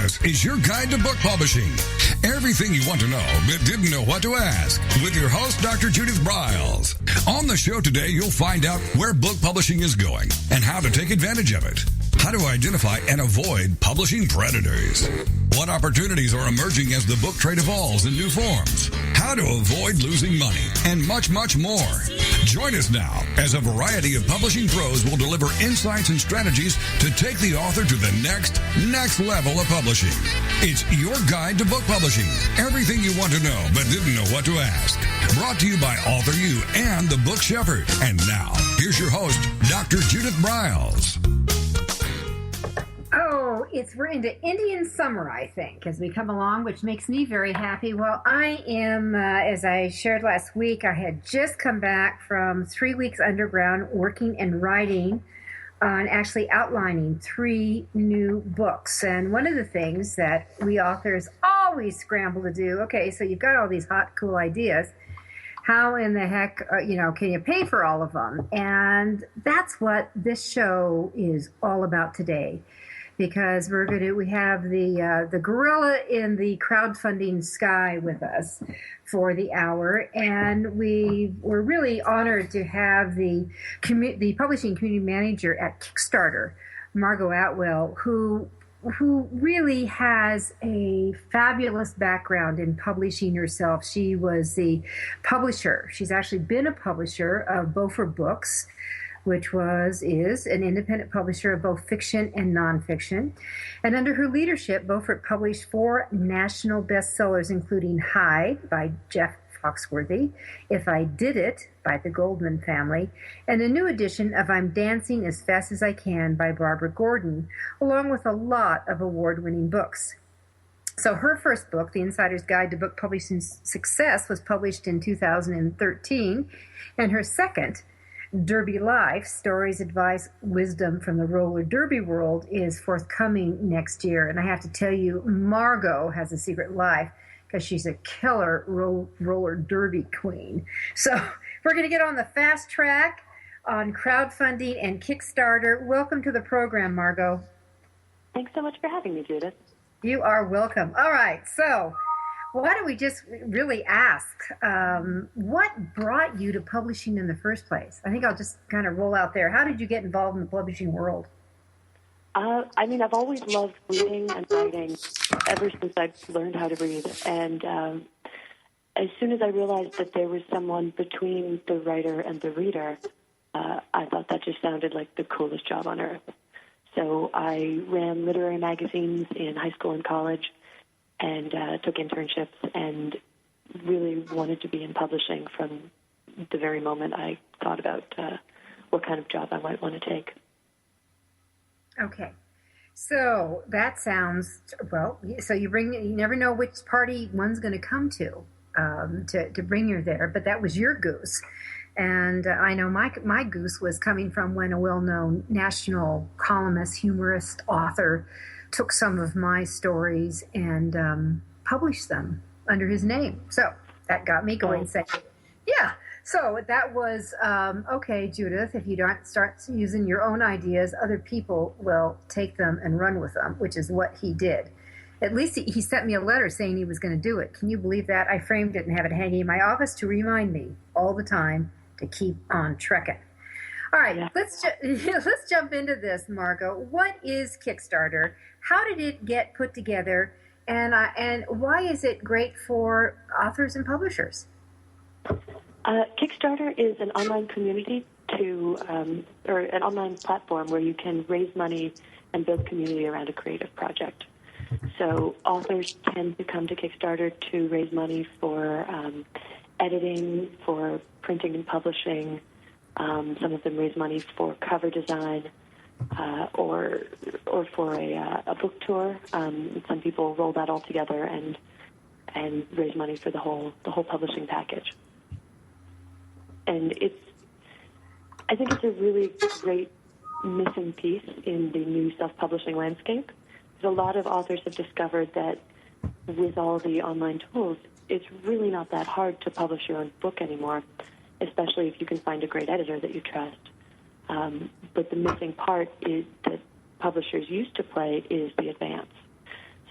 This is your guide to book publishing. Everything you want to know but didn't know what to ask with your host, Dr. Judith Briles. On the show today, you'll find out where book publishing is going and how to take advantage of it. How to identify and avoid publishing predators. What opportunities are emerging as the book trade evolves in new forms. How to avoid losing money and much, much more. Join us now as a variety of publishing pros will deliver insights and strategies to take the author to the next level of publishing. It's your guide to book publishing. Everything you want to know but didn't know what to ask. Brought to you by Author U and the Book Shepherd. And now, here's your host, Dr. Judith Briles. Oh, we're into Indian summer, I think, as we come along, which makes me very happy. Well, I am, as I shared last week, I had just come back from 3 weeks underground working and writing on actually outlining 3 new books. And one of the things that we authors always scramble to do, okay, so you've got all these hot, cool ideas. How in the heck, can you pay for all of them? And that's what this show is all about today. Because we have the gorilla in the crowdfunding sky with us for the hour, and we're really honored to have the publishing community manager at Kickstarter, Margot Atwell, who really has a fabulous background in publishing herself. She was the publisher. She's actually been a publisher of Beaufort Books, which is an independent publisher of both fiction and nonfiction. And under her leadership, Beaufort published 4 national bestsellers, including High by Jeff Foxworthy, If I Did It by the Goldman family, and a new edition of I'm Dancing as Fast as I Can by Barbara Gordon, along with a lot of award-winning books. So her first book, The Insider's Guide to Book Publishing Success, was published in 2013, and her second, Derby Life, Stories, Advice, Wisdom from the Roller Derby World, is forthcoming next year. And I have to tell you, Margot has a secret life because she's a killer roller derby queen. So we're going to get on the fast track on crowdfunding and Kickstarter. Welcome to the program, Margot. Thanks so much for having me, Judith. You are welcome. All right, so why don't we just really ask, what brought you to publishing in the first place? I think I'll just kind of roll out there. How did you get involved in the publishing world? I've always loved reading and writing ever since I learned how to read. And as soon as I realized that there was someone between the writer and the reader, I thought that just sounded like the coolest job on earth. So I ran literary magazines in high school and college, and took internships and really wanted to be in publishing from the very moment I thought about what kind of job I might want to take. Okay. So that sounds, so you never know which party one's going to come to bring you there, but that was your goose. And I know my goose was coming from when a well-known national columnist, humorist, author took some of my stories and published them under his name. So that got me going saying, yeah. So that was, okay, Judith, if you don't start using your own ideas, other people will take them and run with them, which is what he did. At least he sent me a letter saying he was going to do it. Can you believe that? I framed it and have it hanging in my office to remind me all the time to keep on trekking. All right, let's jump into this, Margot. What is Kickstarter? How did it get put together? And why is it great for authors and publishers? Kickstarter is an online community or an online platform where you can raise money and build community around a creative project. So authors tend to come to Kickstarter to raise money for editing, for printing and publishing. Some of them raise money for cover design or for a book tour. Some people roll that all together and raise money for the whole publishing package. And I think it's a really great missing piece in the new self-publishing landscape. Because a lot of authors have discovered that with all the online tools, it's really not that hard to publish your own book anymore, especially if you can find a great editor that you trust. But the missing part is that publishers used to play is the advance.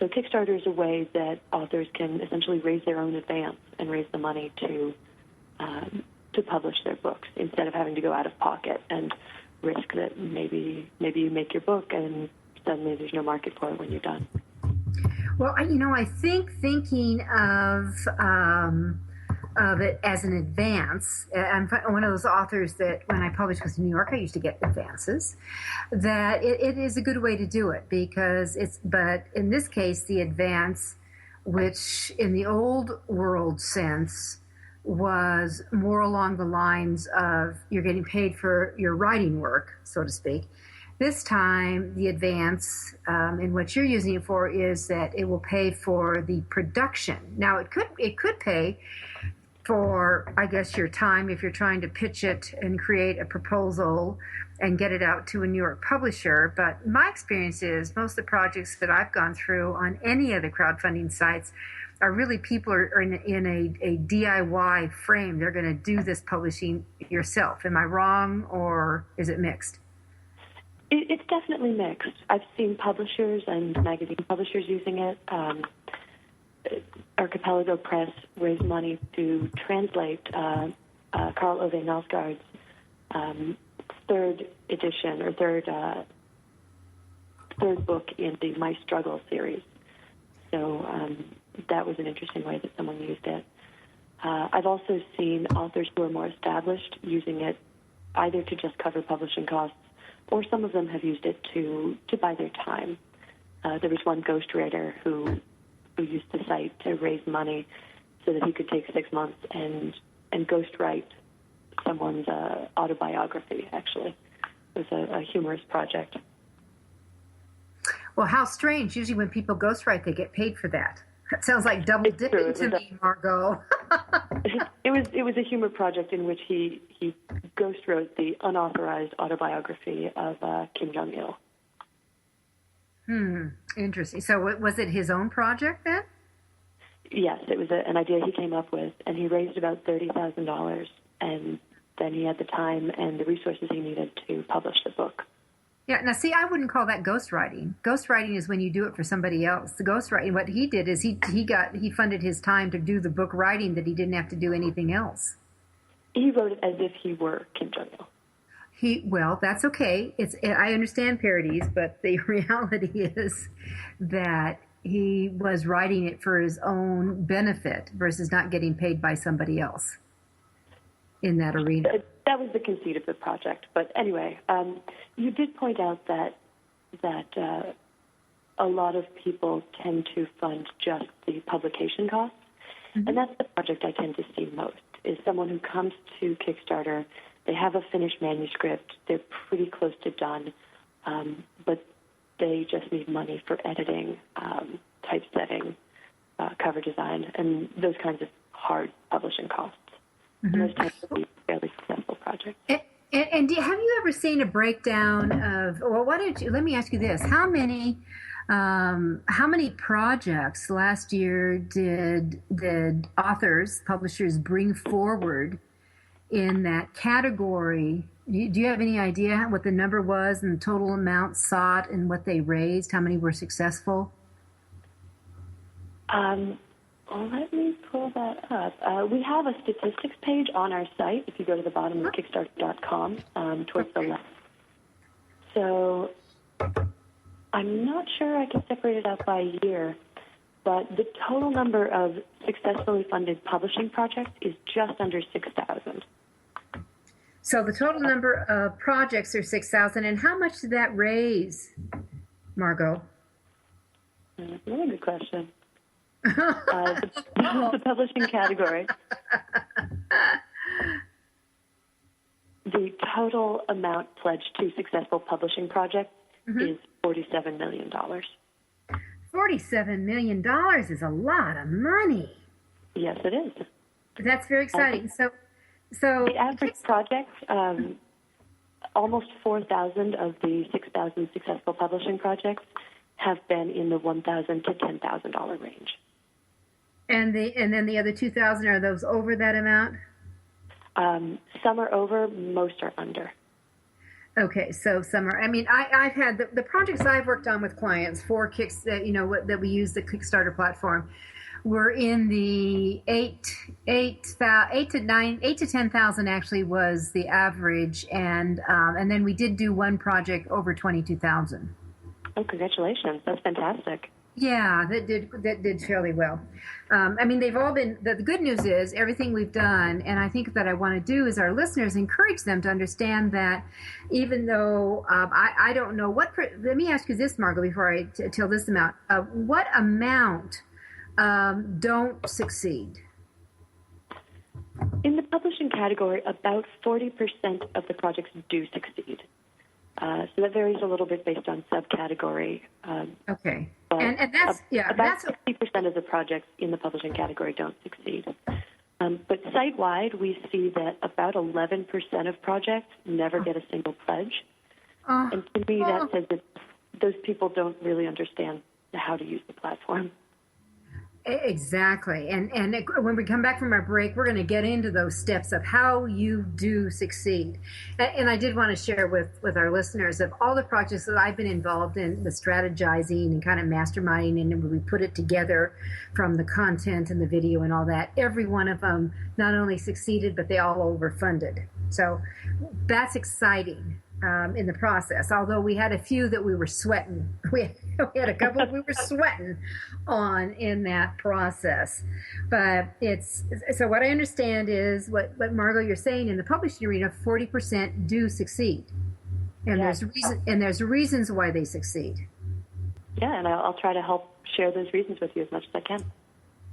So Kickstarter is a way that authors can essentially raise their own advance and raise the money to publish their books instead of having to go out of pocket and risk that maybe you make your book and suddenly there's no market for it when you're done. Well, I think thinking of it as an advance. I'm one of those authors that when I published with New York, I used to get advances. That it is a good way to do it because but in this case, the advance, which in the old world sense was more along the lines of you're getting paid for your writing work, so to speak. This time, the advance, and what you're using it for, is that it will pay for the production. Now, it could pay for, I guess, your time if you're trying to pitch it and create a proposal and get it out to a New York publisher. But my experience is most of the projects that I've gone through on any of the crowdfunding sites are really people are in a DIY frame. They're going to do this publishing yourself. Am I wrong, or is it mixed? It's definitely mixed. I've seen publishers and magazine publishers using it. Archipelago Press raised money to translate Carl Ove Nalsgaard's third edition or third book in the My Struggle series. So that was an interesting way that someone used it. I've also seen authors who are more established using it either to just cover publishing costs, or some of them have used it to buy their time. There was one ghostwriter who used the site to raise money so that he could take 6 months and ghostwrite someone's autobiography, actually. It was a humorous project. Well, how strange. Usually when people ghostwrite, they get paid for that. That sounds like double dipping to me, Margot. It was a humor project in which he ghostwrote the unauthorized autobiography of Kim Jong-il. Interesting. So was it his own project then? Yes, it was an idea he came up with, and he raised about $30,000, and then he had the time and the resources he needed to publish the book. Yeah, now see, I wouldn't call that ghostwriting. Ghostwriting is when you do it for somebody else. The ghostwriting, what he did is he funded his time to do the book writing that he didn't have to do anything else. He wrote it as if he were Kim Jong-il. Well, that's okay. I understand parodies, but the reality is that he was writing it for his own benefit versus not getting paid by somebody else in that arena. That was the conceit of the project. But anyway, you did point out that a lot of people tend to fund just the publication costs, and that's the project I tend to see most, is someone who comes to Kickstarter. They have a finished manuscript. They're pretty close to done, but they just need money for editing, typesetting, cover design, and those kinds of hard publishing costs. And those tend to be fairly successful projects. And have you ever seen a breakdown of? Well, let me ask you this: how many projects last year did authors, publishers bring forward in that category? Do you have any idea what the number was and the total amount sought and what they raised? How many were successful? Let me pull that up. We have a statistics page on our site if you go to the bottom of Kickstarter.com towards the left. So I'm not sure I can separate it out by year, but the total number of successfully funded publishing projects is just under 6,000. So the total number of projects are 6,000, and how much did that raise, Margot? Really good question. The publishing category. The total amount pledged to successful publishing projects is $47 million. $47 million is a lot of money. Yes, it is. That's very exciting. So the average project, almost 4,000 of the 6,000 successful publishing projects have been in the $1,000 to $10,000 range. And then the other 2,000, are those over that amount? Some are over, most are under. Okay, so summer. I mean, I've had the projects I've worked on with clients for Kicks that that we use the Kickstarter platform. We're in the 8 to 10,000 actually was the average, and then we did do one project over 22,000. Oh, congratulations! That's fantastic. Yeah, that did fairly well. I mean, they've all been. The good news is everything we've done, and I think that I want to do is our listeners encourage them to understand that even though I don't know what. Let me ask you this, Margot, before I tell this amount. What amount don't succeed? In the publishing category, about 40% of the projects do succeed. So that varies a little bit based on subcategory. Okay. And that's, about 60% of the projects in the publishing category don't succeed. But site-wide, we see that about 11% of projects never get a single pledge. And to me, that says that those people don't really understand how to use the platform. Exactly. And when we come back from our break, we're going to get into those steps of how you do succeed. And I did want to share with our listeners of all the projects that I've been involved in, the strategizing and kind of masterminding, and when we put it together from the content and the video and all that, every one of them not only succeeded, but they all overfunded. So that's exciting. In the process, although we had a few that we were sweating. We had a couple we were sweating on in that process. But so what I understand is what Margot, you're saying in the publishing arena, 40% do succeed. And there's reasons why they succeed. Yeah, and I'll try to help share those reasons with you as much as I can.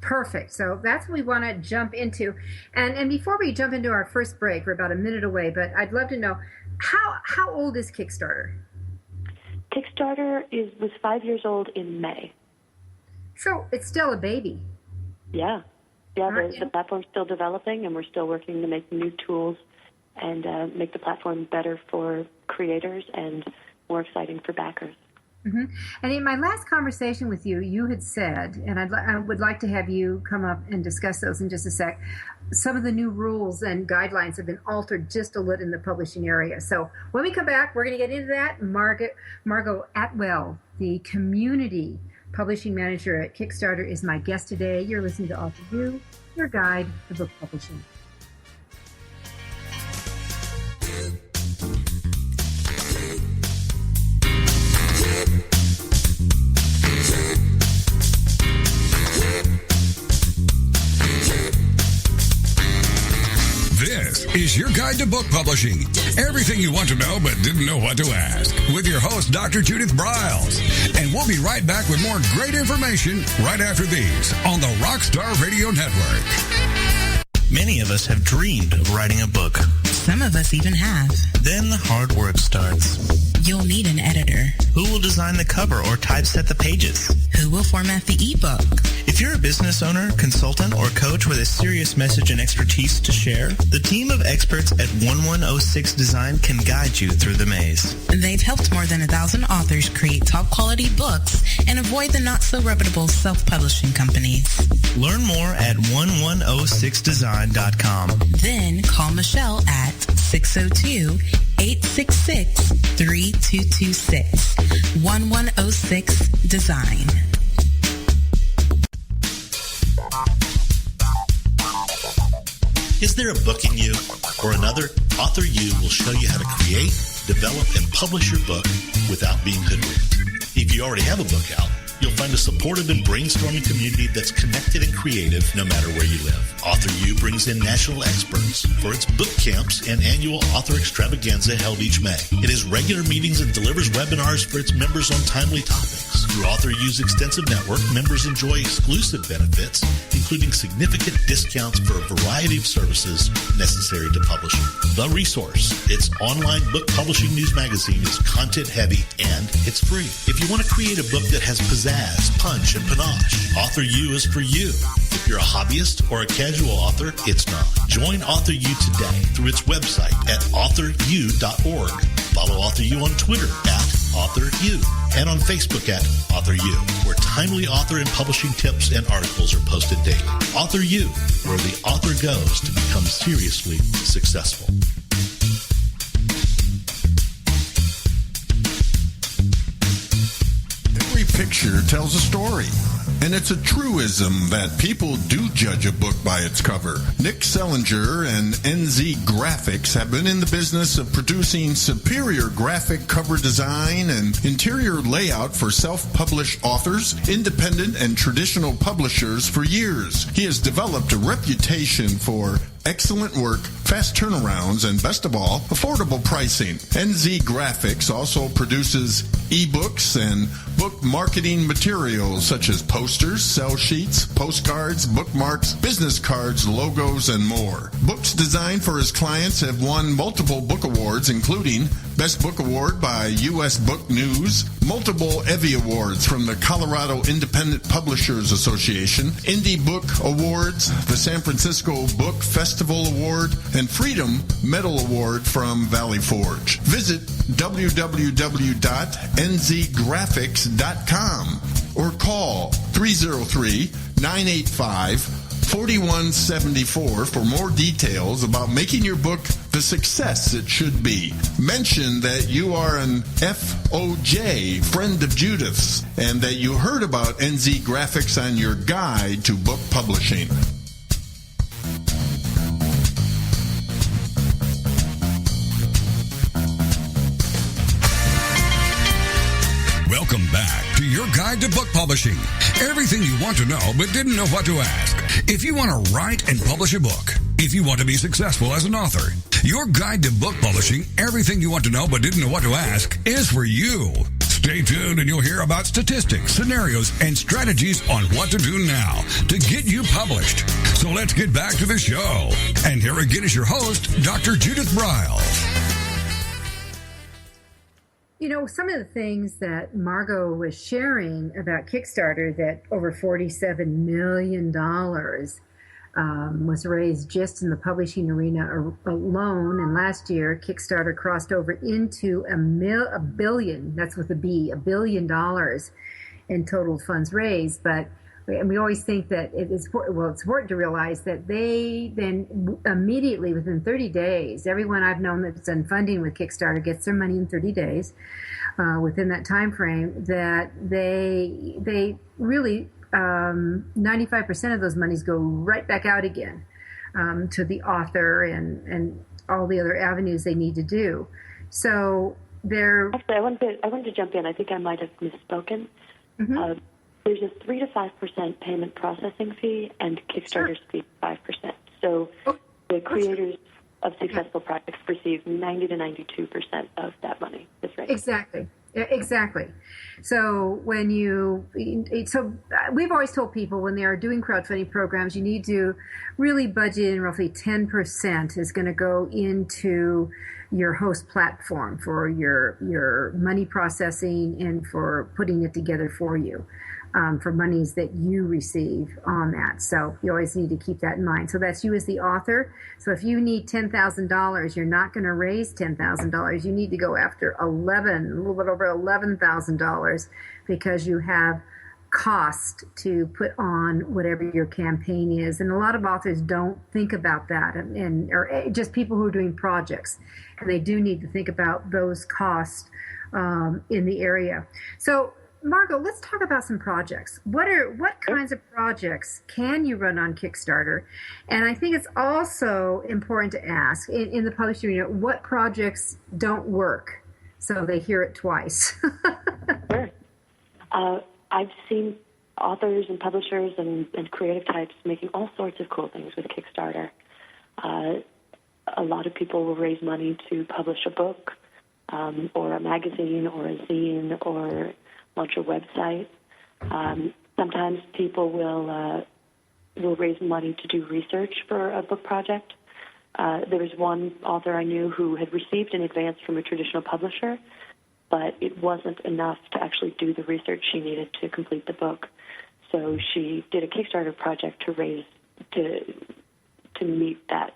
Perfect. So that's what we want to jump into. And before we jump into our first break, we're about a minute away, but I'd love to know, how old is Kickstarter? Kickstarter was 5 years old in May. So it's still a baby. Yeah. The platform's still developing, and we're still working to make new tools and make the platform better for creators and more exciting for backers. Mm-hmm. And in my last conversation with you, you had said, and I would like to have you come up and discuss those in just a sec, some of the new rules and guidelines have been altered just a little in the publishing area. So when we come back, we're going to get into that. Margot Atwell, the community publishing manager at Kickstarter, is my guest today. You're listening to Author You, your guide to book publishing. This is your guide to book publishing. Everything you want to know but didn't know what to ask. With your host, Dr. Judith Briles. And we'll be right back with more great information right after these on the Rockstar Radio Network. Many of us have dreamed of writing a book. Some of us even have. Then the hard work starts. You'll need an editor. Who will design the cover or typeset the pages? Who will format the ebook? If you're a business owner, consultant, or coach with a serious message and expertise to share, the team of experts at 1106 Design can guide you through the maze. They've helped more than 1,000 authors create top-quality books and avoid the not-so-reputable self-publishing companies. Learn more at 1106design.com. Then call Michelle at 602-866-3226. 1106 Design. Is there a book in you or another? Author U will show you how to create, develop, and publish your book without being hoodwinked. If you already have a book out, you'll find a supportive and brainstorming community that's connected and creative no matter where you live. Author U brings in national experts for its book camps and annual author extravaganza held each May. It has regular meetings and delivers webinars for its members on timely topics. Through Author U's extensive network, members enjoy exclusive benefits, including significant discounts for a variety of services necessary to publishing. The Resource, its online book publishing news magazine, is content-heavy and it's free. If you want to create a book that has pizzazz, punch, and panache, Author U is for you. If you're a hobbyist or a casual author, it's not. Join Author U today through its website at authoru.org. Follow Author U on Twitter at Author U and on Facebook at Author U, where timely author and publishing tips and articles are posted daily. Author U, where the author goes to become seriously successful. picture tells a story. And it's a truism that people do judge a book by its cover. Nick Sellinger and NZ Graphics have been in the business of producing superior graphic cover design and interior layout for self-published authors, independent and traditional publishers for years. He has developed a reputation for excellent work, fast turnarounds, and best of all, affordable pricing. NZ Graphics also produces ebooks and book marketing materials such as posters, sell sheets, postcards, bookmarks, business cards, logos, and more. Books designed for his clients have won multiple book awards, including Best Book Award by U.S. Book News, multiple Evie Awards from the Colorado Independent Publishers Association, Indie Book Awards, the San Francisco Book Festival Award, and Freedom Medal Award from Valley Forge. Visit www.nzgraphics.com or call 303-985-4174 for more details about making your book the success it should be. Mention that you are an FOJ, friend of Judith's, and that you heard about NZ Graphics on your guide to book publishing. Welcome back to your guide to book publishing. Everything you want to know but didn't know what to ask. If you want to write and publish a book, if you want to be successful as an author, your guide to book publishing, everything you want to know but didn't know what to ask, is for you. Stay tuned and you'll hear about statistics, scenarios, and strategies on what to do now to get you published. So let's get back to the show. And here again is your host, Dr. Judith Briles. You know, some of the things that Margot was sharing about Kickstarter, that over $47 million was raised just in the publishing arena alone. And last year, Kickstarter crossed over into a billion, that's with a B, $1 billion in total funds raised. But and we always think that it's important to realize that they then immediately, within 30 days, everyone I've known that's done funding with Kickstarter gets their money in 30 days within that time frame, that they really 95% of those monies go right back out again to the author and all the other avenues they need to do. So they're... Actually, I wanted to jump in. I think I might have misspoken. Mm-hmm. There's a 3 to 5% payment processing fee, and Kickstarter's fee 5%. So the creators of successful projects receive 90 to 92% of that money. That's right. Exactly. So we've always told people when they are doing crowdfunding programs, you need to really budget in roughly 10% is going to go into your host platform for your money processing and for putting it together for you. For monies that you receive on that. So you always need to keep that in mind. So that's you as the author. So if you need $10,000, you're not going to raise $10,000. You need to go after a little bit over $11,000 because you have cost to put on whatever your campaign is. And a lot of authors don't think about that, or just people who are doing projects. And they do need to think about those costs in the area. So Margot, let's talk about some projects. What kinds of projects can you run on Kickstarter? And I think it's also important to ask in the publishing arena, what projects don't work so they hear it twice? Sure. I've seen authors and publishers and creative types making all sorts of cool things with Kickstarter. A lot of people will raise money to publish a book or a magazine or a zine or launch a website. Sometimes people will raise money to do research for a book project. There was one author I knew who had received an advance from a traditional publisher, but it wasn't enough to actually do the research she needed to complete the book. So she did a Kickstarter project to meet that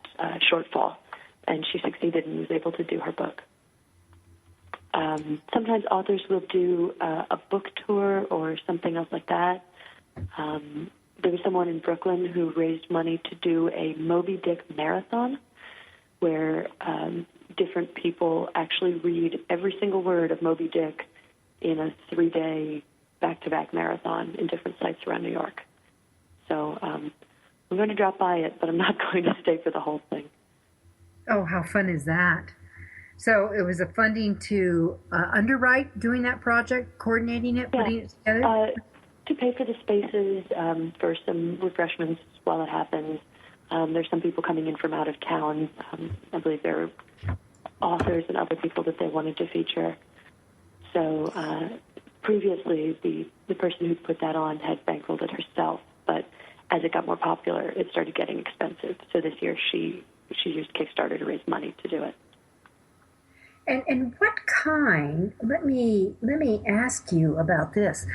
shortfall, and she succeeded and was able to do her book. Sometimes authors will do a book tour or something else like that. There was someone in Brooklyn who raised money to do a Moby Dick marathon where different people actually read every single word of Moby Dick in a 3-day back-to-back marathon in different sites around New York. So I'm going to drop by it, but I'm not going to stay for the whole thing. Oh, how fun is that? So it was a funding to underwrite doing that project, coordinating it, putting it together? To pay for the spaces, for some refreshments while it happens. There's some people coming in from out of town. I believe there are authors and other people that they wanted to feature. So previously, the person who put that on had bankrolled it herself, but as it got more popular, it started getting expensive. So this year, she used Kickstarter to raise money to do it. And what kind, let me ask you about this.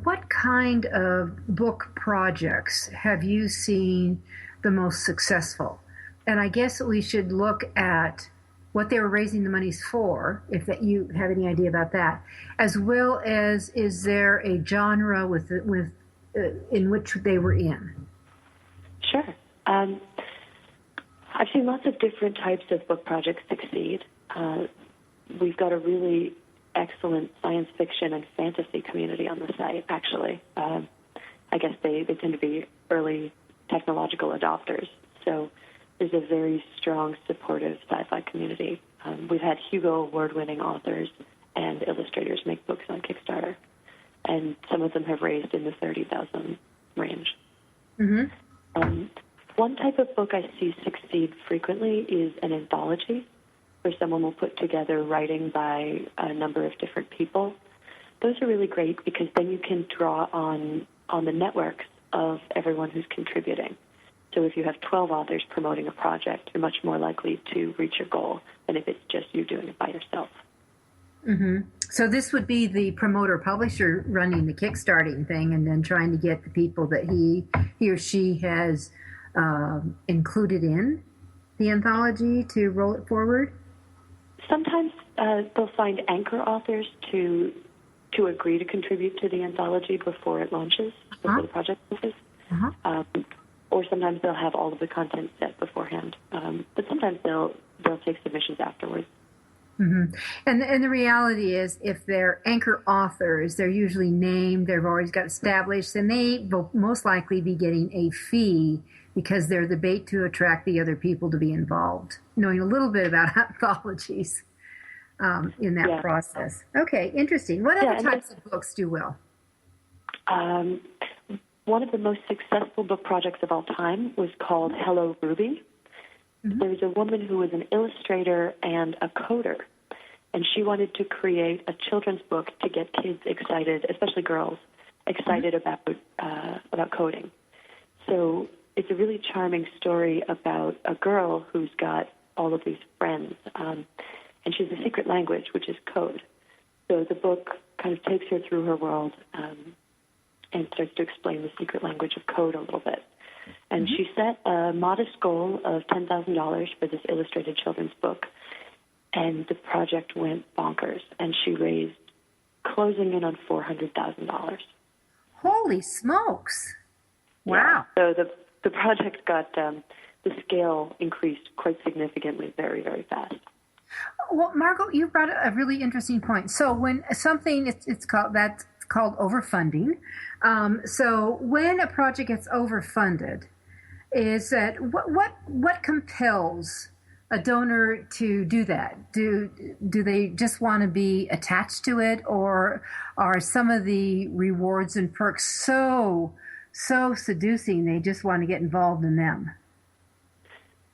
What kind of book projects have you seen the most successful? And I guess we should look at what they were raising the monies for, if that you have any idea about that, as well as is there a genre in which they were in? Sure. I've seen lots of different types of book projects succeed. We've got a really excellent science fiction and fantasy community on the site, actually. I guess they tend to be early technological adopters. So there's a very strong, supportive sci-fi community. We've had Hugo Award-winning authors and illustrators make books on Kickstarter, and some of them have raised in the 30,000 range. Mm-hmm. One type of book I see succeed frequently is an anthology, where someone will put together writing by a number of different people. Those are really great because then you can draw on the networks of everyone who's contributing. So if you have 12 authors promoting a project, you're much more likely to reach your goal than if it's just you doing it by yourself. Mm-hmm. So this would be the promoter-publisher running the Kickstarting thing and then trying to get the people that he or she has included in the anthology to roll it forward? Sometimes they'll find anchor authors to agree to contribute to the anthology before it launches, before the project launches. Or sometimes they'll have all of the content set beforehand. But sometimes they'll take submissions afterwards. Mm-hmm. And the reality is, if they're anchor authors, they're usually named, they've always got established, and they will most likely be getting a fee because they're the bait to attract the other people to be involved, knowing a little bit about anthologies in that process. Okay, interesting. What other types of books do well? One of the most successful book projects of all time was called Hello Ruby. Mm-hmm. There was a woman who was an illustrator and a coder, and she wanted to create a children's book to get kids excited, especially girls, excited about coding. So it's a really charming story about a girl who's got all of these friends, and she has a secret language, which is code. So the book kind of takes her through her world and starts to explain the secret language of code a little bit. And she set a modest goal of $10,000 for this illustrated children's book, and the project went bonkers, and she raised closing in on $400,000. Holy smokes! Wow. Yeah. So the project got the scale increased quite significantly very, very fast. Well, Margot, you brought a really interesting point. So when something it's called overfunding. So when a project gets overfunded, is that what compels a donor to do that? Do they just want to be attached to it, or are some of the rewards and perks so seducing they just want to get involved in them?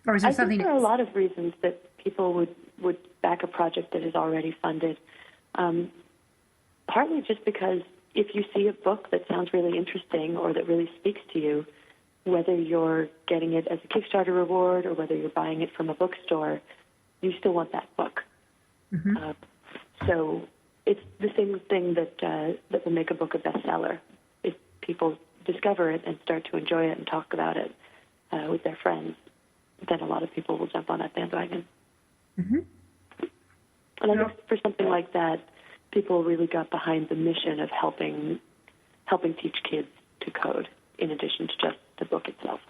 Or is there something? I think there are a lot of reasons that people would back a project that is already funded. Partly just because if you see a book that sounds really interesting or that really speaks to you, whether you're getting it as a Kickstarter reward or whether you're buying it from a bookstore, you still want that book. Mm-hmm. So it's the same thing that will make a book a bestseller. If people discover it and start to enjoy it and talk about it with their friends, then a lot of people will jump on that bandwagon. Mm-hmm. And I guess for something like that, people really got behind the mission of helping teach kids to code in addition to just the book itself.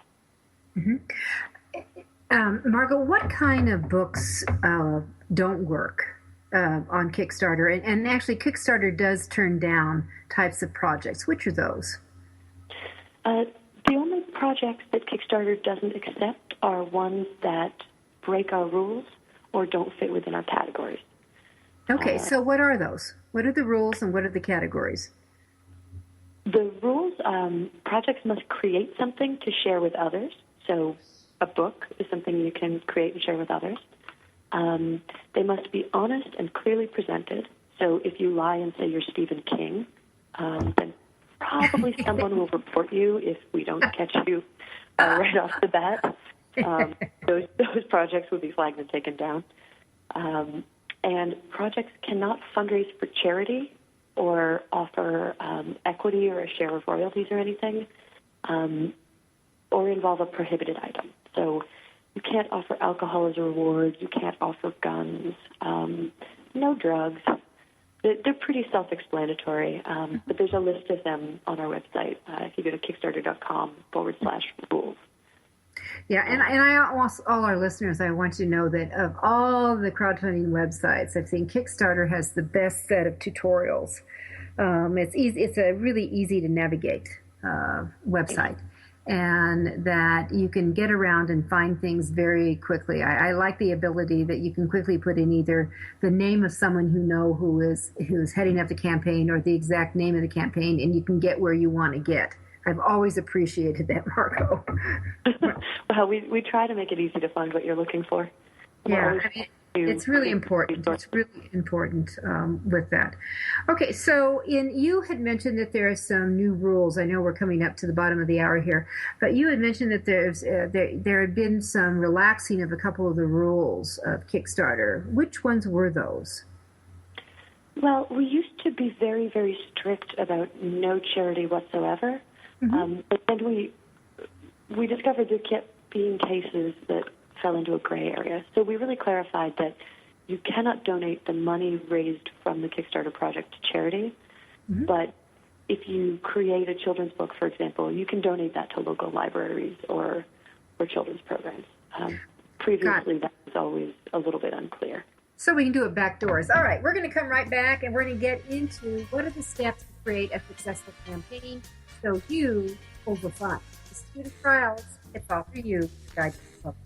Mm-hmm. Margot, what kind of books don't work? on Kickstarter, and actually Kickstarter does turn down types of projects. Which are those? The only projects that Kickstarter doesn't accept are ones that break our rules or don't fit within our categories. Okay, so what are those? What are the rules and what are the categories? The rules, projects must create something to share with others. So a book is something you can create and share with others. They must be honest and clearly presented. So if you lie and say you're Stephen King, then probably someone will report you if we don't catch you right off the bat. Those projects would be flagged and taken down. And projects cannot fundraise for charity or offer equity or a share of royalties or anything, or involve a prohibited item. So you can't offer alcohol as a reward. You can't offer guns. No drugs. They're pretty self-explanatory, but there's a list of them on our website. If you go to kickstarter.com/rules. Yeah, and I also, all our listeners, I want you to know that of all the crowdfunding websites, I've seen Kickstarter has the best set of tutorials. It's easy. It's a really easy to navigate website, and that you can get around and find things very quickly. I like the ability that you can quickly put in either the name of someone who's heading up the campaign or the exact name of the campaign, and you can get where you want to get. I've always appreciated that, Margo. Well, we try to make it easy to find what you're looking for. Yeah, it's really important. It's really important with that. Okay, so you had mentioned that there are some new rules. I know we're coming up to the bottom of the hour here, but you had mentioned that there had been some relaxing of a couple of the rules of Kickstarter. Which ones were those? Well, we used to be very, very strict about no charity whatsoever. But then we discovered there kept being cases that fell into a gray area. So we really clarified that you cannot donate the money raised from the Kickstarter project to charity, but if you create a children's book, for example, you can donate that to local libraries or children's programs. Previously, that was always a little bit unclear. So we can do it back doors. All right, we're going to come right back, and we're going to get into what are the steps to create a successful campaign so you overfund. The student trials, it's all for you. Guide to the public.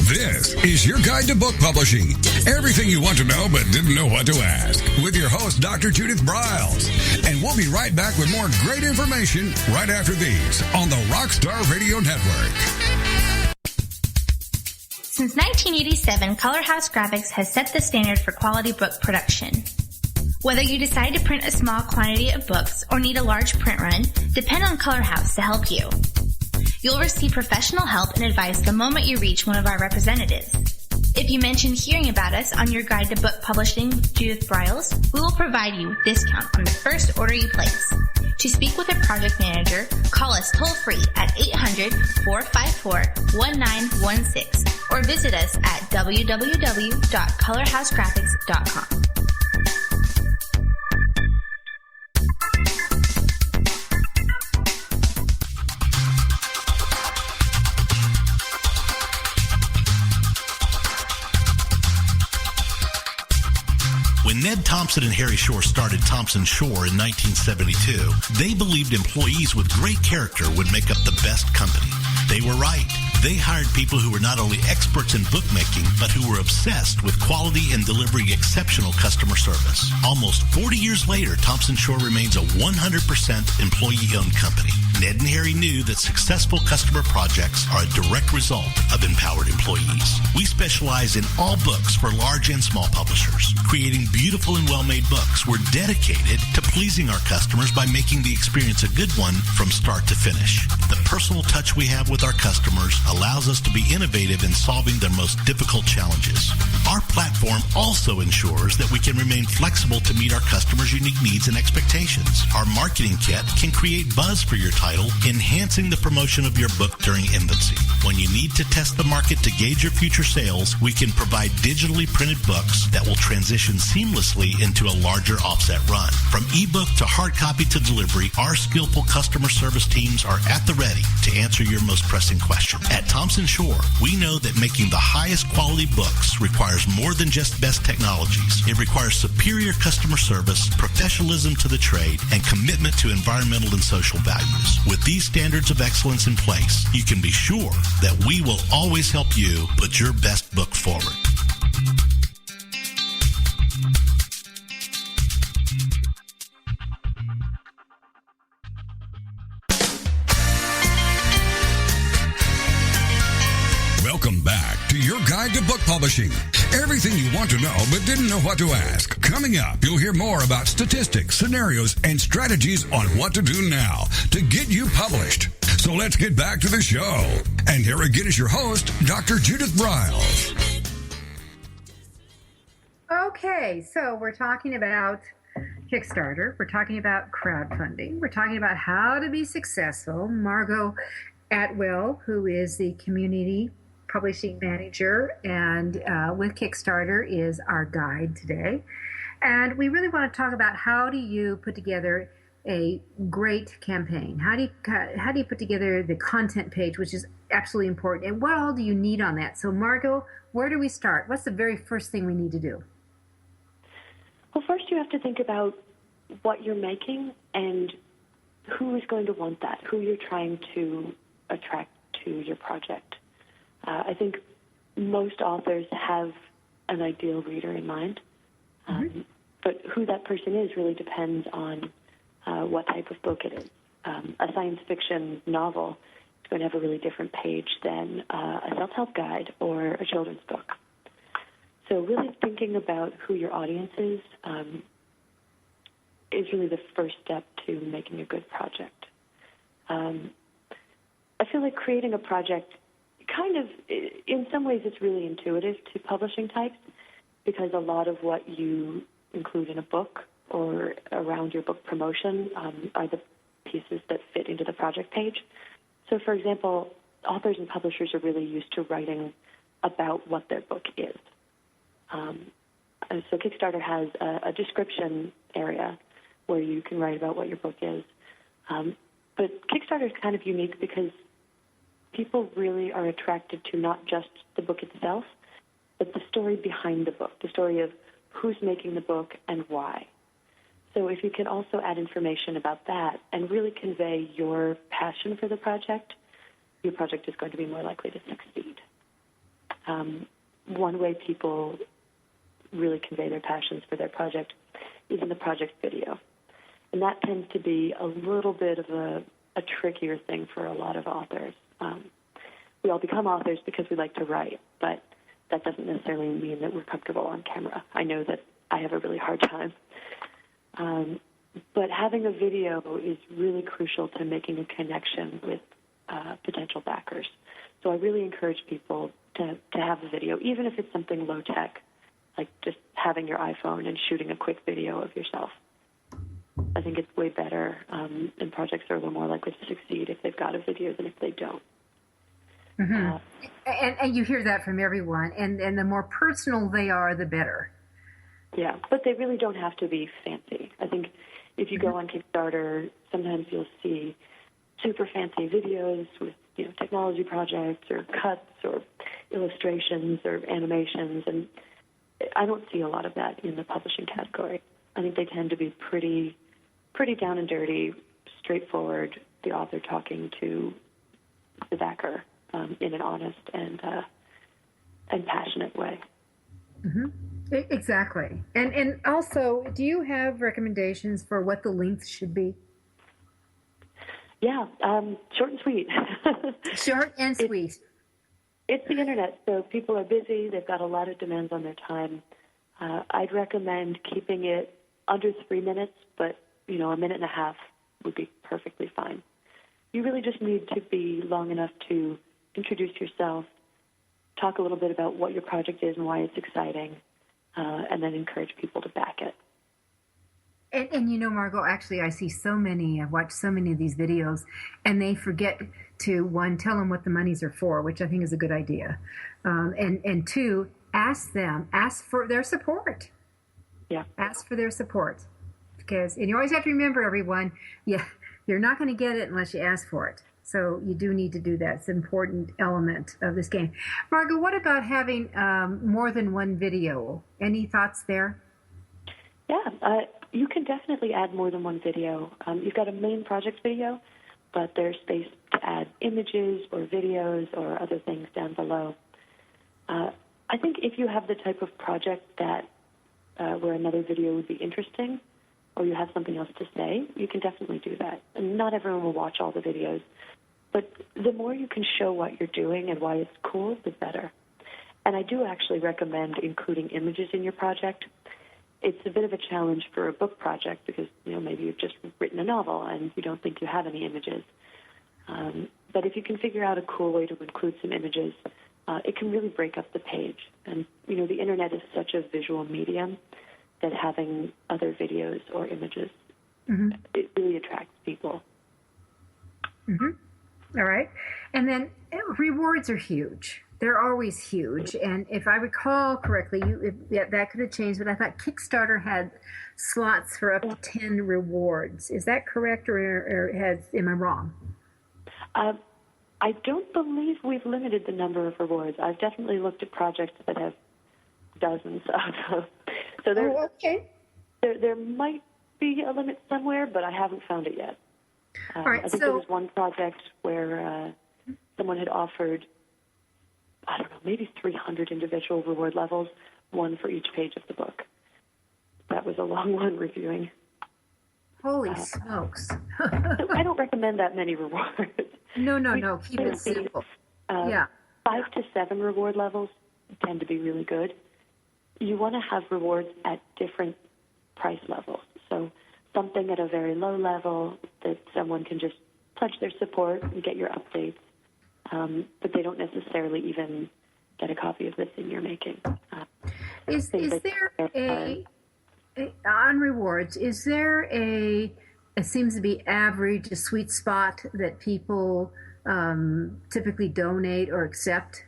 This is your guide to book publishing. Everything you want to know but didn't know what to ask. With your host, Dr. Judith Briles. And we'll be right back with more great information right after these on the Rockstar Radio Network. Since 1987, Color House Graphics has set the standard for quality book production. Whether you decide to print a small quantity of books or need a large print run, depend on Color House to help you. You'll receive professional help and advice the moment you reach one of our representatives. If you mention hearing about us on your guide to book publishing, Judith Briles, we will provide you a discount on the first order you place. To speak with a project manager, call us toll-free at 800-454-1916 or visit us at www.colorhousegraphics.com. When Ned Thompson and Harry Shore started Thompson Shore in 1972, they believed employees with great character would make up the best company. They were right. They hired people who were not only experts in bookmaking, but who were obsessed with quality and delivering exceptional customer service. Almost 40 years later, Thompson Shore remains a 100% employee-owned company. Ned and Harry knew that successful customer projects are a direct result of empowered employees. We specialize in all books for large and small publishers. Creating beautiful and well-made books, we're dedicated to pleasing our customers by making the experience a good one from start to finish. The personal touch we have with our customers allows us to be innovative in solving their most difficult challenges. Our platform also ensures that we can remain flexible to meet our customers' unique needs and expectations. Our marketing kit can create buzz for your title title, Enhancing the Promotion of Your Book During Infancy. When you need to test the market to gauge your future sales, we can provide digitally printed books that will transition seamlessly into a larger offset run. From ebook to hard copy to delivery, our skillful customer service teams are at the ready to answer your most pressing question. At Thompson Shore, we know that making the highest quality books requires more than just best technologies. It requires superior customer service, professionalism to the trade, and commitment to environmental and social values. With these standards of excellence in place, you can be sure that we will always help you put your best book forward. Welcome back to your guide to book publishing. Everything you want to know but didn't know what to ask. Coming up, you'll hear more about statistics, scenarios, and strategies on what to do now to get you published. So let's get back to the show. And here again is your host, Dr. Judith Briles. Okay, so we're talking about Kickstarter. We're talking about crowdfunding. We're talking about how to be successful. Margot Atwell, who is the community publishing manager and with Kickstarter, is our guide today. And we really want to talk about how do you put together a great campaign? How do you put together the content page, which is absolutely important, and what all do you need on that? So Margot, where do we start? What's the very first thing we need to do? Well, first you have to think about what you're making and who is going to want that, who you're trying to attract to your project. I think most authors have an ideal reader in mind, but who that person is really depends on what type of book it is. A science fiction novel is going to have a really different page than a self-help guide or a children's book. So really thinking about who your audience is really the first step to making a good project. I feel like creating a project in some ways it's really intuitive to publishing types because a lot of what you include in a book or around your book promotion are the pieces that fit into the project page. So, for example, authors and publishers are really used to writing about what their book is. So Kickstarter has a description area where you can write about what your book is. But Kickstarter is kind of unique because people really are attracted to not just the book itself, but the story behind the book, the story of who's making the book and why. So if you can also add information about that and really convey your passion for the project, your project is going to be more likely to succeed. One way people really convey their passions for their project is in the project video. And that tends to be a little bit of a trickier thing for a lot of authors. We all become authors because we like to write, but that doesn't necessarily mean that we're comfortable on camera. I know that I have a really hard time. But having a video is really crucial to making a connection with potential backers. So I really encourage people to have a video, even if it's something low-tech, like just having your iPhone and shooting a quick video of yourself. I think it's way better, and projects are a little more likely to succeed if they've got a video than if they don't. Mm-hmm. And you hear that from everyone, and the more personal they are, the better. Yeah, but they really don't have to be fancy. I think if you go on Kickstarter, sometimes you'll see super fancy videos with technology projects or cuts or illustrations or animations, and I don't see a lot of that in the publishing category. I think they tend to be pretty down and dirty, straightforward, the author talking to the backer in an honest and passionate way. Mm-hmm. Exactly. And also, do you have recommendations for what the length should be? Yeah, short and sweet. Short and sweet. It's the internet, so people are busy. They've got a lot of demands on their time. I'd recommend keeping it under 3 minutes, but, a minute and a half would be perfectly fine. You really just need to be long enough to introduce yourself, talk a little bit about what your project is and why it's exciting, and then encourage people to back it. And you know, Margot, actually, I've watched so many of these videos, and they forget to, one, tell them what the monies are for, which I think is a good idea. And two, ask for their support. Yeah. Ask for their support. And you always have to remember, everyone, you're not going to get it unless you ask for it. So you do need to do that. It's an important element of this game. Margot, what about having more than one video? Any thoughts there? Yeah, you can definitely add more than one video. You've got a main project video, but there's space to add images or videos or other things down below. I think if you have the type of project that where another video would be interesting, or you have something else to say, you can definitely do that. And not everyone will watch all the videos, but the more you can show what you're doing and why it's cool, the better. And I do actually recommend including images in your project. It's a bit of a challenge for a book project because, maybe you've just written a novel and you don't think you have any images. But if you can figure out a cool way to include some images, it can really break up the page. And, the internet is such a visual medium that having other videos or images, it really attracts people. All right. And then rewards are huge. They're always huge. And if I recall correctly, that could have changed, but I thought Kickstarter had slots for up to 10 rewards. Is that correct, or am I wrong? I don't believe we've limited the number of rewards. I've definitely looked at projects that have dozens of them. So there might be a limit somewhere, but I haven't found it yet. All right, I think there was one project where someone had offered, I don't know, maybe 300 individual reward levels, one for each page of the book. That was a long one reviewing. Holy smokes. So I don't recommend that many rewards. No. Keep it simple. 5 to 7 reward levels tend to be really good. You want to have rewards at different price levels. So something at a very low level that someone can just pledge their support and get your updates, but they don't necessarily even get a copy of the thing you're making. Is there on rewards, is there it seems to be average, a sweet spot that people typically donate or accept?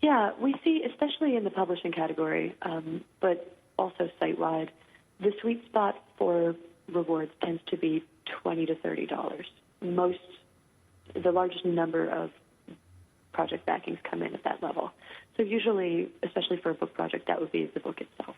Yeah, we see, especially in the publishing category, but also site-wide, the sweet spot for rewards tends to be $20 to $30. The largest number of project backings come in at that level. So usually, especially for a book project, that would be the book itself.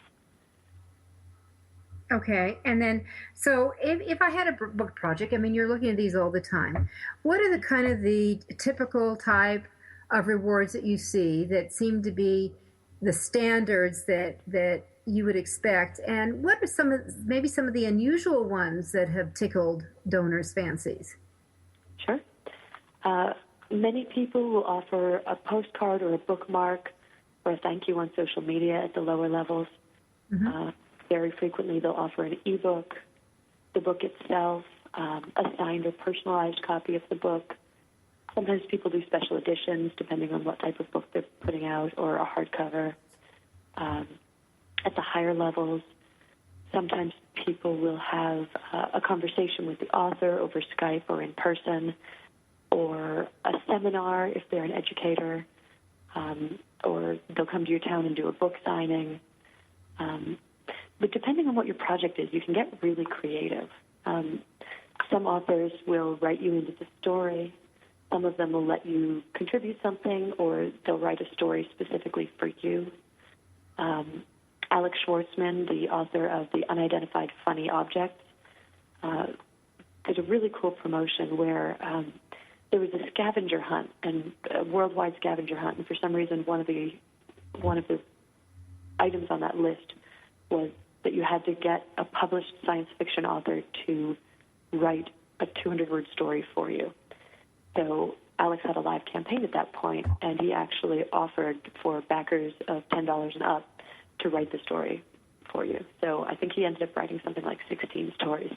Okay, and then, so if I had a book project, I mean, you're looking at these all the time. What are the typical type of rewards that you see that seem to be the standards that you would expect? And what are some of the unusual ones that have tickled donors' fancies? Sure. Many people will offer a postcard or a bookmark or a thank you on social media at the lower levels. Very frequently, they'll offer an ebook, the book itself, a signed or personalized copy of the book. Sometimes people do special editions, depending on what type of book they're putting out, or a hardcover. At the higher levels, sometimes people will have a conversation with the author over Skype or in person, or a seminar if they're an educator, or they'll come to your town and do a book signing. But depending on what your project is, you can get really creative. Some authors will write you into the story. Some of them will let you contribute something, or they'll write a story specifically for you. Alex Schwartzman, the author of The Unidentified Funny Objects, did a really cool promotion where there was a scavenger hunt, and a worldwide scavenger hunt, and for some reason one of the items on that list was that you had to get a published science fiction author to write a 200-word story for you. So Alex had a live campaign at that point, and he actually offered for backers of $10 and up to write the story for you. So I think he ended up writing something like 16 stories.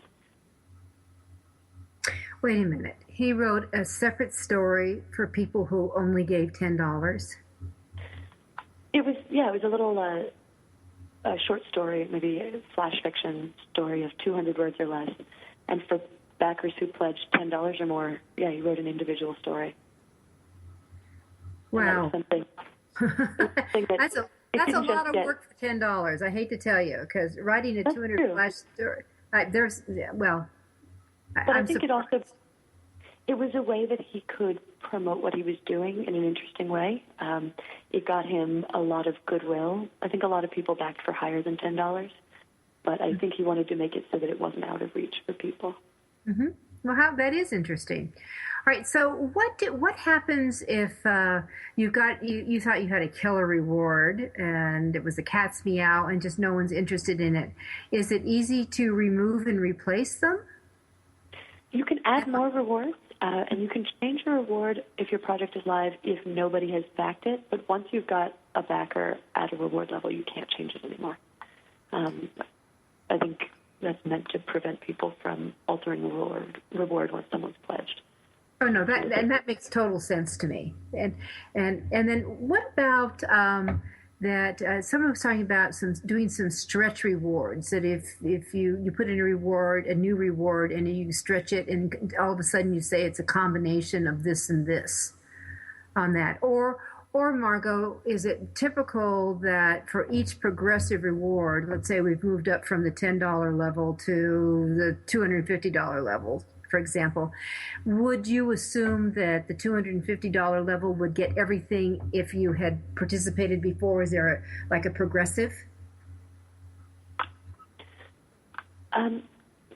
Wait a minute. He wrote a separate story for people who only gave $10? It was a little a short story, maybe a flash fiction story of 200 words or less. And for backers who pledged $10 or more, he wrote an individual story. Wow. That's a lot of work for $10. I hate to tell you, because writing a 200 flash story, I think it was a way that he could promote what he was doing in an interesting way. It got him a lot of goodwill. I think a lot of people backed for higher than $10, but I think he wanted to make it so that it wasn't out of reach for people. Mm-hmm. Well, that is interesting. All right. So, what happens if you thought you had a killer reward and it was a cat's meow and just no one's interested in it? Is it easy to remove and replace them? You can add more rewards, and you can change your reward if your project is live if nobody has backed it. But once you've got a backer at a reward level, you can't change it anymore. I think that's meant to prevent people from altering the reward once someone's pledged. Oh no, that makes total sense to me. And then what about that? Someone was talking about doing some stretch rewards. That if you put in a new reward, and you stretch it, and all of a sudden you say it's a combination of this and this on that, or Margot, is it typical that for each progressive reward, let's say we've moved up from the $10 level to the $250 level, for example, would you assume that the $250 level would get everything if you had participated before? Is there a progressive? I'm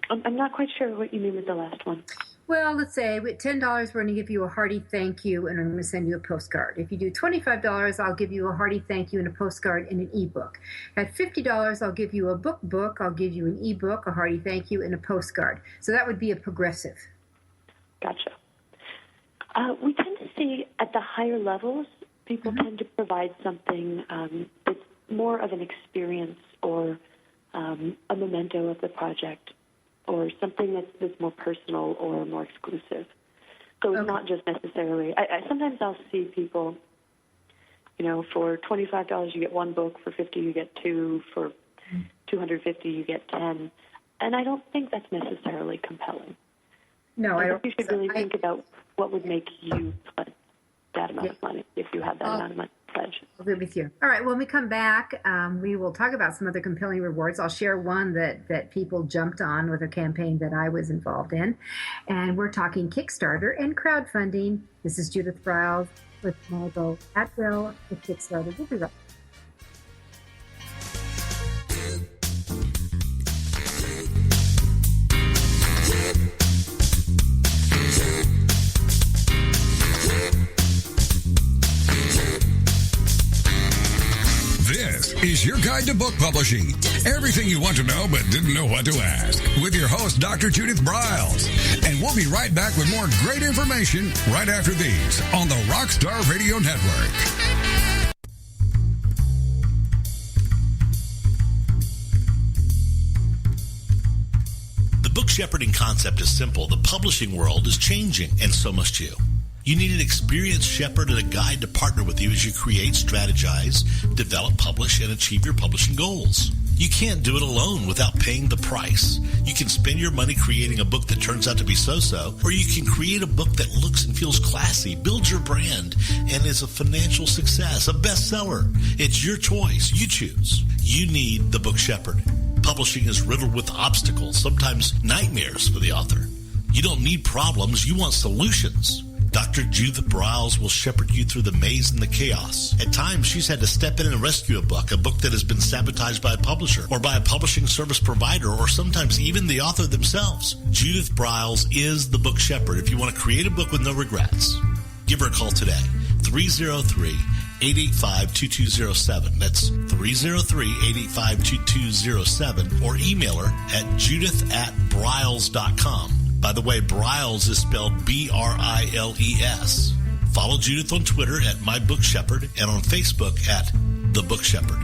not quite sure what you mean with the last one. Well, let's say with $10, we're going to give you a hearty thank you, and I'm going to send you a postcard. If you do $25, I'll give you a hearty thank you and a postcard and an ebook. At $50, I'll give you a book. I'll give you an ebook, a hearty thank you, and a postcard. So that would be a progressive. Gotcha. We tend to see at the higher levels, people tend to provide something that's more of an experience or a memento of the project, or something that's more personal or more exclusive. So it's not just necessarily... sometimes I'll see people, for $25 you get one book, for $50 you get two, for $250 you get 10. And I don't think that's necessarily compelling. No, I don't. You should really think about what would make you put that amount of money if you had that amount of money. I'll agree with you. All right. When we come back, we will talk about some other compelling rewards. I'll share one that people jumped on with a campaign that I was involved in. And we're talking Kickstarter and crowdfunding. This is Judith Briles with Margot Atwell with Kickstarter. We'll be right back. This is your guide to book publishing. Everything you want to know but didn't know what to ask. With your host, Dr. Judith Briles. And we'll be right back with more great information right after these on the Rockstar Radio Network. The book shepherding concept is simple. The publishing world is changing, and so must you. You need an experienced shepherd and a guide to partner with you as you create, strategize, develop, publish, and achieve your publishing goals. You can't do it alone without paying the price. You can spend your money creating a book that turns out to be so-so, or you can create a book that looks and feels classy, builds your brand, and is a financial success, a bestseller. It's your choice. You choose. You need the book shepherd. Publishing is riddled with obstacles, sometimes nightmares for the author. You don't need problems. You want solutions. Dr. Judith Briles will shepherd you through the maze and the chaos. At times, she's had to step in and rescue a book that has been sabotaged by a publisher or by a publishing service provider, or sometimes even the author themselves. Judith Briles is the book shepherd if you want to create a book with no regrets. Give her a call today, 303-885-2207. That's 303-885-2207, or email her at judith@briles.com. By the way, Briles is spelled B-R-I-L-E-S. Follow Judith on Twitter at My Book Shepherd and on Facebook at The Book Shepherd.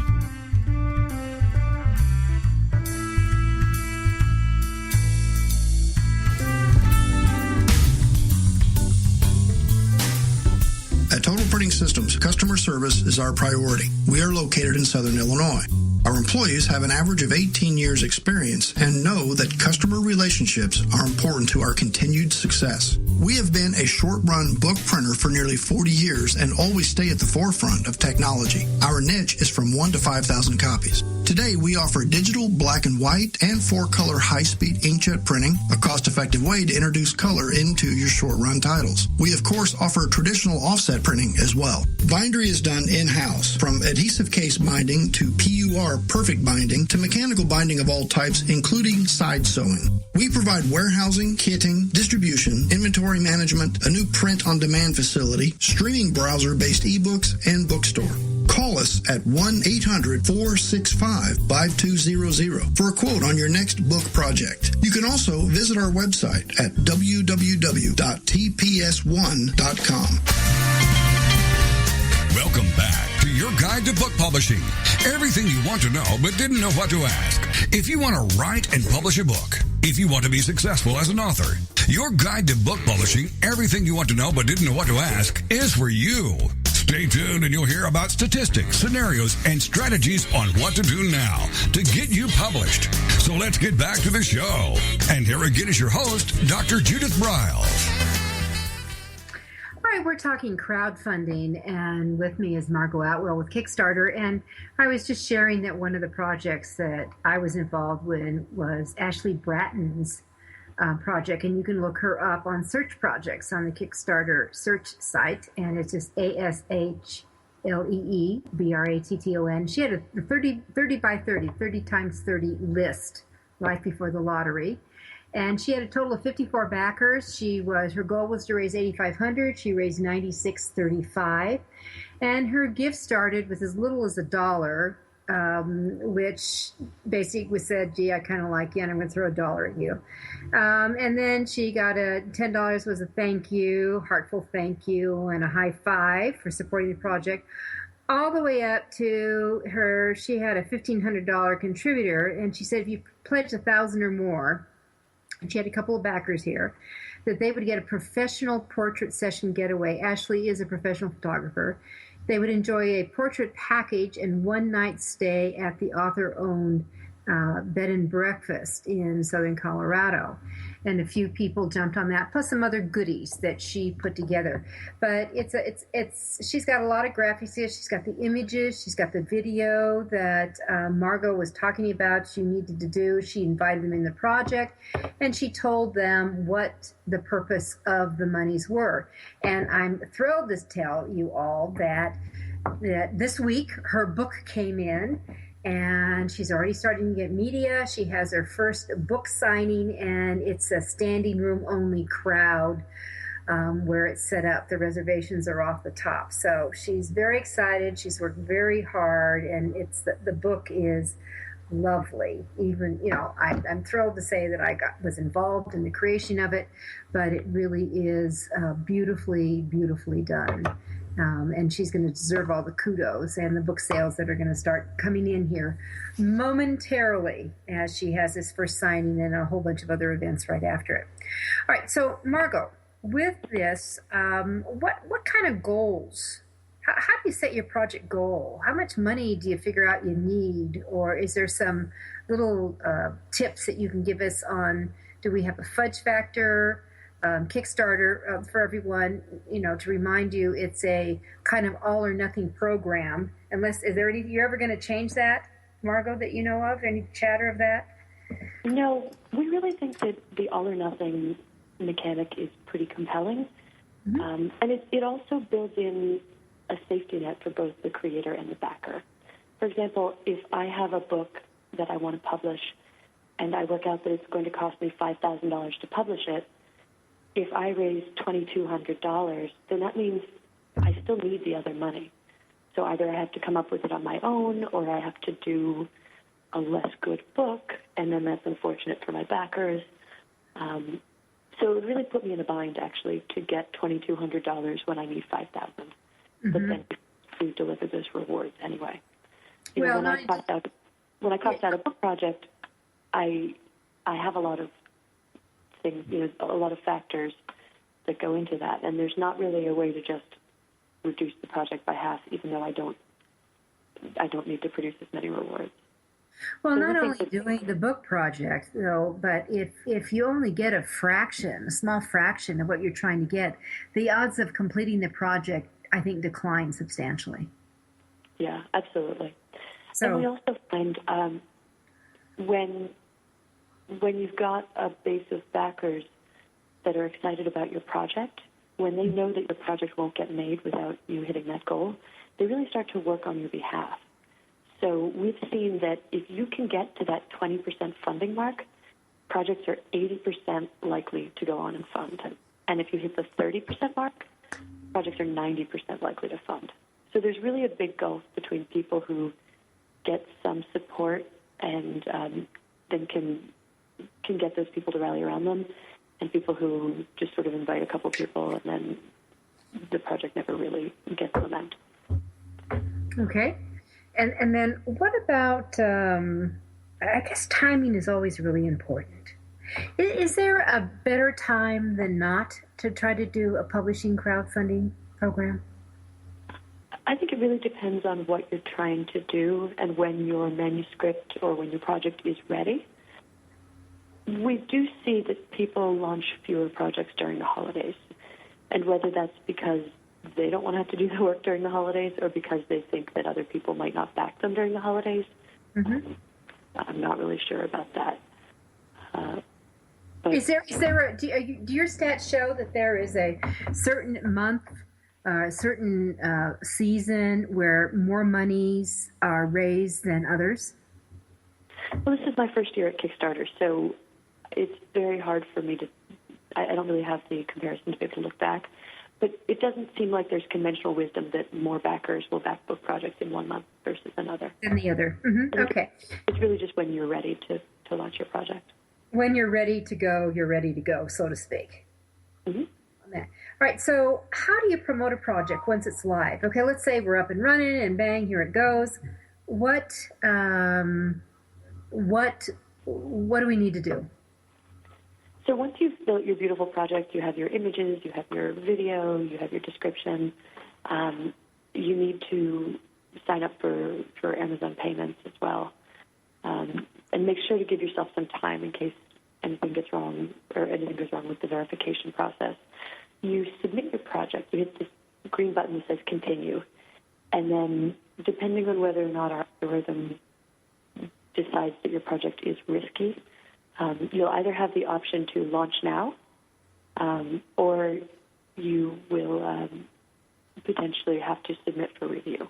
At Total Printing Systems, customer service is our priority. We are located in Southern Illinois. Our employees have an average of 18 years experience and know that customer relationships are important to our continued success. We have been a short-run book printer for nearly 40 years and always stay at the forefront of technology. Our niche is from 1 to 5,000 copies. Today, we offer digital, black and white, and 4-color high-speed inkjet printing, a cost-effective way to introduce color into your short-run titles. We, of course, offer traditional offset printing as well. Bindery is done in-house, from adhesive case binding to PUR perfect binding to mechanical binding of all types, including side sewing. We provide warehousing, kitting, distribution, inventory management, a new print-on-demand facility, streaming browser-based ebooks, and bookstore. Call us at 1-800-465-5200 for a quote on your next book project. You can also visit our website at www.tps1.com. Welcome back to your guide to book publishing. Everything you want to know but didn't know what to ask. If you want to write and publish a book, if you want to be successful as an author, your guide to book publishing, everything you want to know but didn't know what to ask, is for you. Stay tuned and you'll hear about statistics, scenarios, and strategies on what to do now to get you published. So let's get back to the show. And here again is your host, Dr. Judith Briles. All right, we're talking crowdfunding, and with me is Margot Atwell with Kickstarter. And I was just sharing that one of the projects that I was involved with was Ashley Bratton's project, and you can look her up on search projects on the Kickstarter search site, and it's just ASHLEEBRATTON. She had a 30 by 30 times 30 list right before the lottery, and she had a total of 54 backers. Her goal was to raise $8,500. She raised $96.35, and her gift started with as little as $1. Which basically said, gee, I kind of like you, and I'm going to throw $1 at you. And then she got $10 was a thank you, heartful thank you, and a high five for supporting the project. All the way up to she had a $1,500 contributor, and she said if you pledge $1,000 or more, and she had a couple of backers here, that they would get a professional portrait session getaway. Ashley is a professional photographer. They would enjoy a portrait package and one-night stay at the author-owned bed and breakfast in southern Colorado. And a few people jumped on that, plus some other goodies that she put together. But she's got a lot of graphics here. She's got the images. She's got the video that Margot was talking about she needed to do. She invited them in the project, and she told them what the purpose of the monies were. And I'm thrilled to tell you all that this week her book came in, and she's already starting to get media. She has her first book signing, and it's a standing room only crowd where it's set up. The reservations are off the top. So she's very excited. She's worked very hard, and the book is lovely. Even, I'm thrilled to say that I was involved in the creation of it, but it really is beautifully, beautifully done. And she's going to deserve all the kudos and the book sales that are going to start coming in here momentarily as she has this first signing and a whole bunch of other events right after it. All right, so Margot, with this, what kind of goals? How do you set your project goal? How much money do you figure out you need? Or is there some little tips that you can give us on, do we have a fudge factor? Kickstarter, for everyone, to remind you, it's a kind of all or nothing program. You're ever going to change that, Margot, that you know of? Any chatter of that? No, we really think that the all or nothing mechanic is pretty compelling. Mm-hmm. And it also builds in a safety net for both the creator and the backer. For example, if I have a book that I want to publish and I work out that it's going to cost me $5,000 to publish it, if I raise $2,200, then that means I still need the other money. So either I have to come up with it on my own, or I have to do a less good book, and then that's unfortunate for my backers. So it really put me in a bind, actually, to get $2,200 when I need $5,000. Mm-hmm. But then we deliver those rewards anyway. When I cost out a book project, I have a lot of things, a lot of factors that go into that, and there's not really a way to just reduce the project by half, even though I don't need to produce as many rewards. Well, So not we only think that- doing the book project, though, but if you only get a small fraction of what you're trying to get, the odds of completing the project, I think, decline substantially. Yeah, absolutely. So, and we also find when you've got a base of backers that are excited about your project, when they know that your project won't get made without you hitting that goal, they really start to work on your behalf. So we've seen that if you can get to that 20% funding mark, projects are 80% likely to go on and fund. And if you hit the 30% mark, projects are 90% likely to fund. So there's really a big gulf between people who get some support and then can get those people to rally around them, and people who just sort of invite a couple people and then the project never really gets momentum. okay. And then what about, I guess timing is always really important. Is there a better time than not to try to do a publishing crowdfunding program? I think it really depends on what you're trying to do and when your manuscript or when your project is ready. We do see that people launch fewer projects during the holidays, and whether that's because they don't want to have to do the work during the holidays or because they think that other people might not back them during the holidays, I'm not really sure about that. But Is there do your stats show that there is a certain month, a certain season where more monies are raised than others? Well, this is my first year at Kickstarter, so it's very hard for me to, I don't really have the comparison to be able to look back, but it doesn't seem like there's conventional wisdom that more backers will back book projects in one month versus another. Than the other. Okay. It's really just when you're ready to launch your project. When you're ready to go, you're ready to go, so to speak. On that. All right, so how do you promote a project once it's live? Okay, let's say we're up and running and bang, here it goes. What do we need to do? So once you've built your beautiful project, you have your images, you have your video, you have your description, you need to sign up for Amazon payments as well. And make sure to give yourself some time in case anything gets wrong or anything goes wrong with the verification process. You submit your project, you hit this green button that says continue, and then depending on whether or not our algorithm decides that your project is risky, you'll either have the option to launch now, or you will potentially have to submit for review.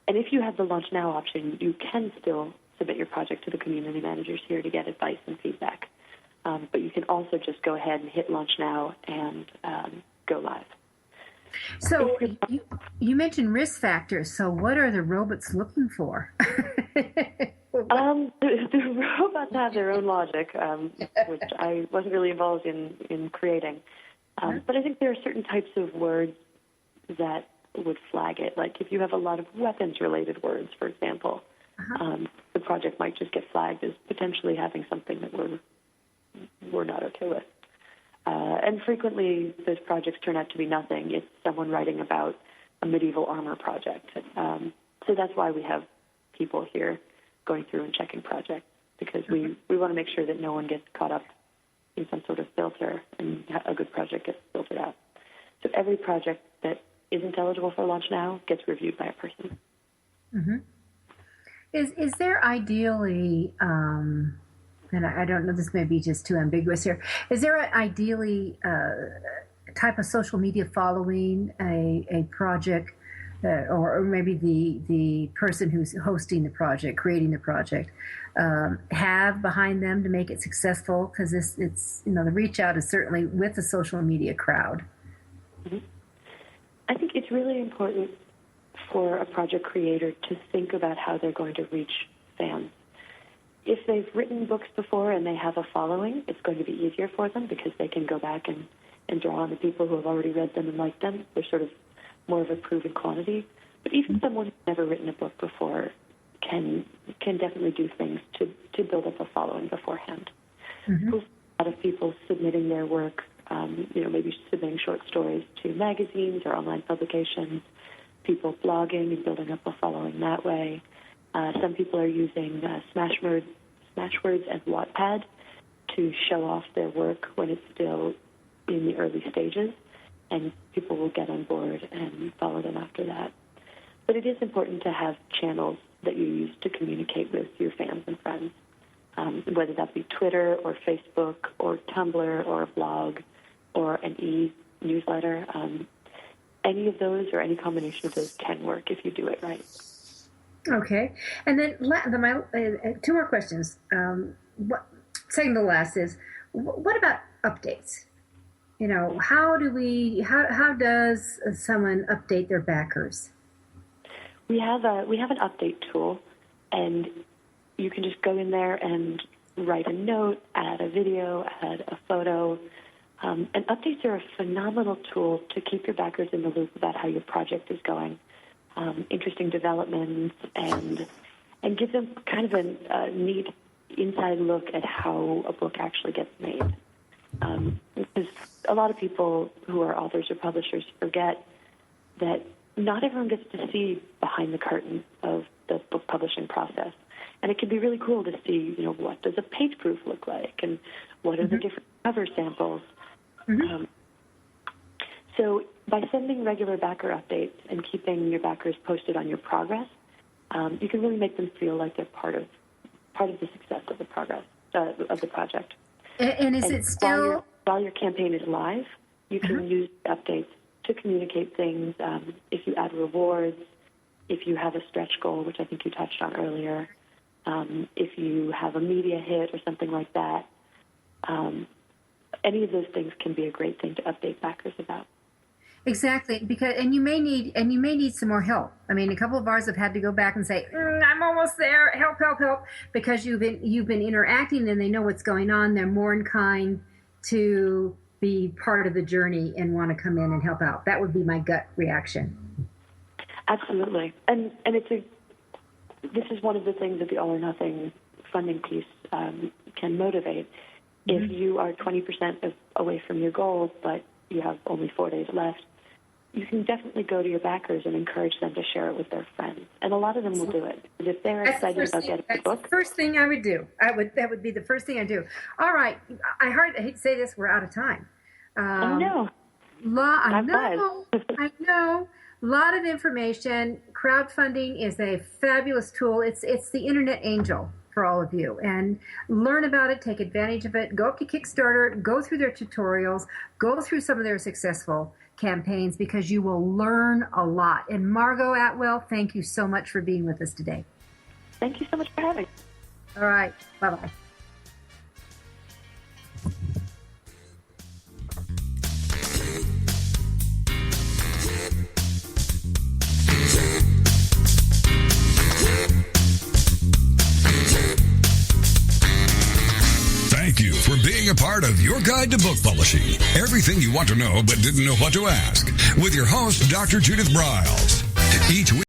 And if you have the launch now option, you can still submit your project to the community managers here to get advice and feedback. But you can also just go ahead and hit launch now and go live. So you mentioned risk factors. So what are the robots looking for? The robots have their own logic, which I wasn't really involved in creating. But I think there are certain types of words that would flag it. Like if you have a lot of weapons-related words, for example, the project might just get flagged as potentially having something that we're not okay with. And frequently, those projects turn out to be nothing. It's someone writing about a medieval armor project. So that's why we have people here going through and checking projects, because we want to make sure that no one gets caught up in some sort of filter and a good project gets filtered out. So every project that isn't eligible for launch now gets reviewed by a person. Is there ideally, and I don't know, this may be just too ambiguous here, is there ideally a type of social media following a project, or maybe the person who's hosting the project, creating the project, have behind them to make it successful? Because it's the reach out is certainly with the social media crowd. I think it's really important for a project creator to think about how they're going to reach fans. If they've written books before and they have a following, it's going to be easier for them because they can go back and draw on the people who have already read them and liked them. They're sort of more of a proven quantity. But even someone who's never written a book before can definitely do things to build up a following beforehand. A lot of people submitting their work, maybe submitting short stories to magazines or online publications, people blogging and building up a following that way. Some people are using Smashwords and Wattpad to show off their work when it's still in the early stages, and people will get on board and follow them after that. But it is important to have channels that you use to communicate with your fans and friends, whether that be Twitter or Facebook or Tumblr or a blog or an e-newsletter. Any of those or any combination of those can work if you do it right. Okay. And then two more questions. Second to last is, what about updates? You know, how does someone update their backers? We have an update tool, and you can just go in there and write a note, add a video, add a photo. And updates are a phenomenal tool to keep your backers in the loop about how your project is going, interesting developments, and give them kind of a neat inside look at how a book actually gets made. Because a lot of people who are authors or publishers forget that not everyone gets to see behind the curtain of the book publishing process. And it can be really cool to see, you know, what does a page proof look like, and what are the different cover samples. So by sending regular backer updates and keeping your backers posted on your progress, you can really make them feel like they're part of the success of the progress of the project. And is it still while your campaign is live, you can use updates to communicate things. If you add rewards, if you have a stretch goal, which I think you touched on earlier, if you have a media hit or something like that, any of those things can be a great thing to update backers about. Exactly, because you may need some more help. I mean, a couple of ours have had to go back and say, "I'm almost there. Help!" Because you've been interacting and they know what's going on. They're more inclined to be part of the journey and want to come in and help out. That would be my gut reaction. Absolutely, and this is one of the things that the All or Nothing funding piece can motivate. If you are 20% away from your goal, but you have only 4 days left, you can definitely go to your backers and encourage them to share it with their friends. And a lot of them will do it. Because if they're excited about getting the book. That's the first thing I would do. That would be the first thing I do. All right. I hate to say this, we're out of time. I know. I know. A lot of information. Crowdfunding is a fabulous tool. It's the internet angel for all of you, and learn about it, take advantage of it, go up to Kickstarter, go through their tutorials, go through some of their successful campaigns, because you will learn a lot. And Margot Atwell, thank you so much for being with us today. Thank you so much for having me. All right, bye-bye. Thank you for being a part of Your Guide to Book Publishing. Everything you want to know but didn't know what to ask. With your host, Dr. Judith Briles. Each week,